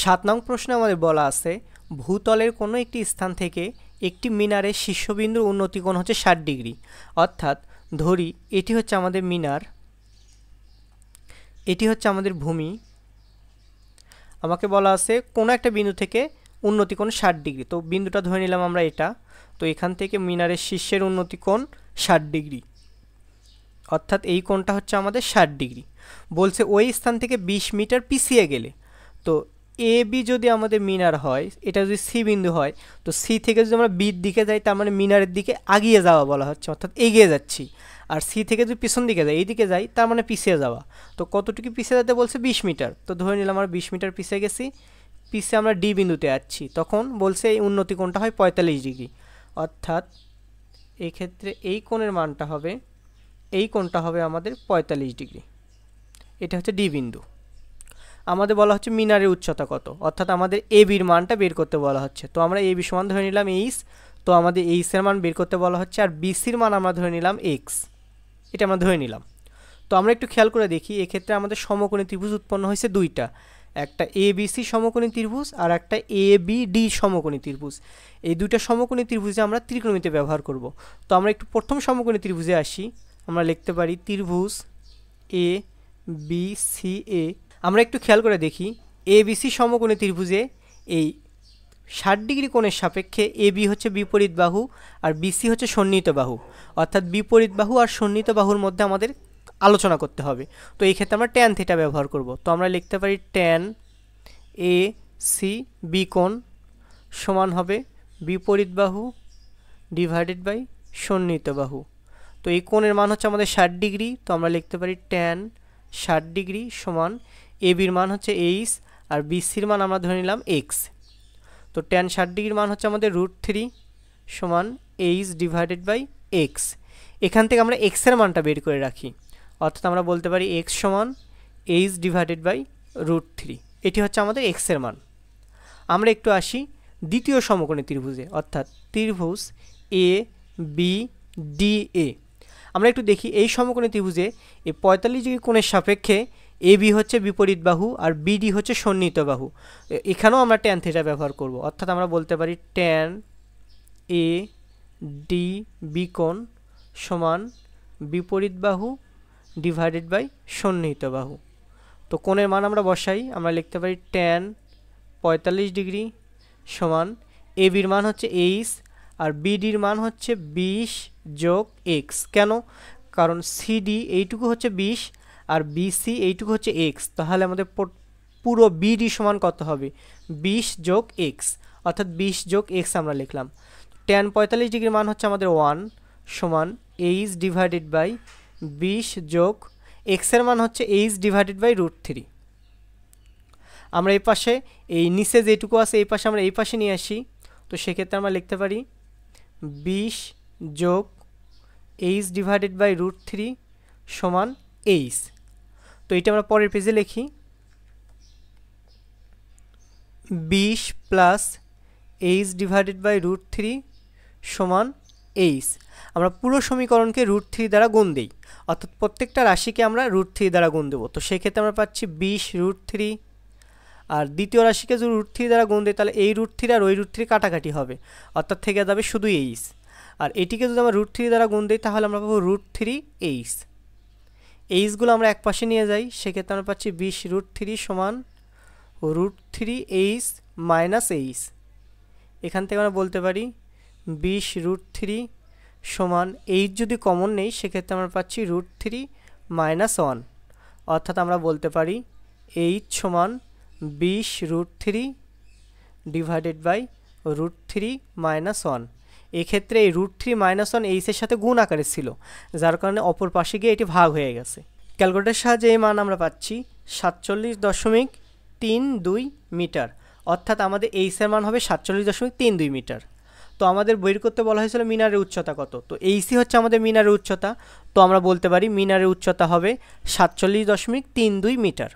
7 নং প্রশ্নে আমাদের বলা আছে ভূতলের কোনো একটি স্থান থেকে একটি মিনারের শীর্ষবিন্দুর উন্নতি কোণ হচ্ছে 60 ডিগ্রি। অর্থাৎ ধরি এটি হচ্ছে আমাদের মিনার, এটি হচ্ছে আমাদের ভূমি। আমাকে বলা আছে কোনো একটা বিন্দু থেকে উন্নতি কোণ 60 ডিগ্রি। তো বিন্দুটা ধরে নিলাম আমরা এটা। তো এখান থেকে মিনারের শীর্ষের উন্নতি কোণ 60 ডিগ্রি, অর্থাৎ এই কোণটা হচ্ছে আমাদের 60 ডিগ্রি। বলছে ওই স্থান থেকে 20 মিটার পিছিয়ে গেলে, তো এ বি যদি আমাদের মিনার হয়, এটা যদি সি বিন্দু হয়, তো সি থেকে যদি আমরা বির দিকে যাই তার মানে মিনারের দিকে আগিয়ে যাওয়া বলা হচ্ছে, অর্থাৎ এগিয়ে যাচ্ছি। আর সি থেকে যদি পিছন দিকে যাই, এই দিকে যাই, তার মানে পিছিয়ে যাওয়া। তো কতটুকু পিছিয়ে যেতে বলছে 20 মিটার। তো ধরে নিলাম আমরা 20 মিটার পিছিয়ে গেছি, পিছিয়ে আমরা ডি বিন্দুতে যাচ্ছি। তখন বলছে এই উন্নতি কোণটা হয় 45 ডিগ্রি। অর্থাৎ এক্ষেত্রে এই কোণের মানটা হবে, এই কোণটা হবে আমাদের 45 ডিগ্রি। এটা হচ্ছে ডি বিন্দু। আমাদের বলা হচ্ছে মিনারের উচ্চতা কত, অর্থাৎ আমাদের এ বির মানটা বের করতে বলা হচ্ছে। তো আমরা এ বি সমান ধরে নিলাম এইচ। তো আমাদের এইচের মান বের করতে বলা হচ্ছে, আর বিসির মান আমরা ধরে নিলাম এক্স। এটা আমরা ধরে নিলাম। তো আমরা একটু খেয়াল করে দেখি, এক্ষেত্রে আমাদের সমকোণী ত্রিভুজ উৎপন্ন হয়েছে দুইটা, একটা এ বি সি সমকোণী ত্রিভুজ আর একটা এ বি ডি সমকোণী ত্রিভুজ। এই দুইটা সমকোণী ত্রিভুজে আমরা ত্রিকোণমিতি ব্যবহার করব। তো আমরা একটু প্রথম সমকোণী ত্রিভুজে আসি। আমরা লিখতে পারি ত্রিভুজ এ বি সি এ। আমরা একটু খেয়াল করে দেখি, এ বি সি সমকোণী ত্রিভুজে এই 60 ডিগ্রি কোণের সাপেক্ষে এ বি হচ্ছে বিপরীত বাহু আর বিসি হচ্ছে সন্নিহিত বাহু। অর্থাৎ বিপরীত বাহু আর সন্নিহিত বাহুর মধ্যে আমাদের আলোচনা করতে হবে। তো এই ক্ষেত্রে আমরা ট্যান থিটা ব্যবহার করব। তো আমরা লিখতে পারি ট্যান এ সি বি কোণ সমান হবে বিপরীত বাহু ডিভাইডেড বাই সন্নিহিত বাহু। তো এই কোণের মান হচ্ছে আমাদের 60 ডিগ্রি। তো আমরা লিখতে পারি ট্যান 60 ডিগ্রি সমান এ বির মান হচ্ছে এইচ আর বিসির মান আমরা ধরে নিলাম এক্স। তো ট্যান 60 ডিগ্রির মান হচ্ছে আমাদের √3 সমান এইচ ডিভাইডেড বাই এক্স। এখান থেকে আমরা এক্সের মানটা বের করে রাখি, অর্থাৎ আমরা বলতে পারি এক্স সমান এইচ ডিভাইডেড বাই √3। এটি হচ্ছে আমাদের এক্সের মান। আমরা একটু আসি দ্বিতীয় সমকোণী ত্রিভুজে, অর্থাৎ ত্রিভুজ এ বি ডি এ। আমরা একটু দেখি এই সমকোণী ত্রিভুজে এই 45 ডিগ্রি কোণের সাপেক্ষে এ বি হচ্ছে বিপরীত বাহু আর বিডি হচ্ছে সন্নিহিত বাহু। এখানেও আমরা ট্যান থিটা ব্যবহার করব, অর্থাৎ আমরা বলতে পারি ট্যান এ ডি বি কোণ সমান বিপরীত বাহু ডিভাইডেড বাই সন্নিহিত বাহু। তো কোণের মান আমরা বসাই, আমরা লিখতে পারি ট্যান 45 ডিগ্রি সমান এ বির মান হচ্ছে এইচ আর বিডির মান হচ্ছে 20 যোগ এক্স। কেন? কারণ সিডি এইটুকু হচ্ছে 20 আর বিসি এইটুকু হচ্ছে এক্স। তাহলে আমাদের পুরো বিডি সমান কত হবে? 20 যোগ এক্স, অর্থাৎ 20 যোগ এক্স আমরা লিখলাম। ট্যান 45 ডিগ্রির মান হচ্ছে আমাদের 1 সমান এইচ ডিভাইডেড বাই 20 যোগ এক্সের মান হচ্ছে এইচ ডিভাইডেড বাই √3। আমরা এই পাশে এই নিচে যেটুকু আছে এই পাশে আমরা এই পাশে নিয়ে আসি। তো সেক্ষেত্রে আমরা লিখতে পারি 20 যোগ এইচ ডিভাইডেড বাই √3 সমান এইচ। তো এটা আমরা পরের পেজে লিখি 20 প্লাস এইচ ডিভাইডেড বাই √3 সমান এইচ। আমরা পুরো সমীকরণকে √3 দ্বারা গুণ দিই, অর্থাৎ প্রত্যেকটা রাশিকে আমরা √3 দ্বারা গুণ দেবো। তো সেক্ষেত্রে আমরা পাচ্ছি 20 √3, আর দ্বিতীয় রাশিকে যদি √3 দ্বারা গুণ দিই তাহলে এই √3 আর ওই √3 কাটাকাটি হবে, অর্থাৎ থেকে যাবে শুধু এইচ। আর এটিকে যদি আমরা √3 দ্বারা গুণ দিই তাহলে আমরা পাবো √3 এইচ। এইচগুলো আমরা এক পাশে নিয়ে যাই, সেক্ষেত্রে আমরা পাচ্ছি 20 √3 সমান √3 এইচ মাইনাস এইচ। এখান থেকে আমরা বলতে পারি 20 √3 সমান এইচ যদি কমন নেই সেক্ষেত্রে আমরা পাচ্ছি √3 মাইনাস 1, অর্থাৎ আমরা বলতে পারি এইচ সমান 20 √3 ডিভাইডেড বাই √3 মাইনাস 1। এক্ষেত্রে এই √3 মাইনাস 1 এইচের সাথে গুণ আকারে ছিল, যার কারণে অপর পাশে গিয়ে এটি ভাগ হয়ে গেছে। ক্যালকুলেটরের সাহায্যে এই মান আমরা পাচ্ছি 47.32 মিটার, অর্থাৎ আমাদের এইচের মান হবে 47.32 মিটার। তো আমাদের বের করতে বলা হয়েছিল মিনারের উচ্চতা কত। তো এইচি হচ্ছে আমাদের মিনারের উচ্চতা। তো আমরা বলতে পারি মিনারের উচ্চতা হবে 47.32 মিটার।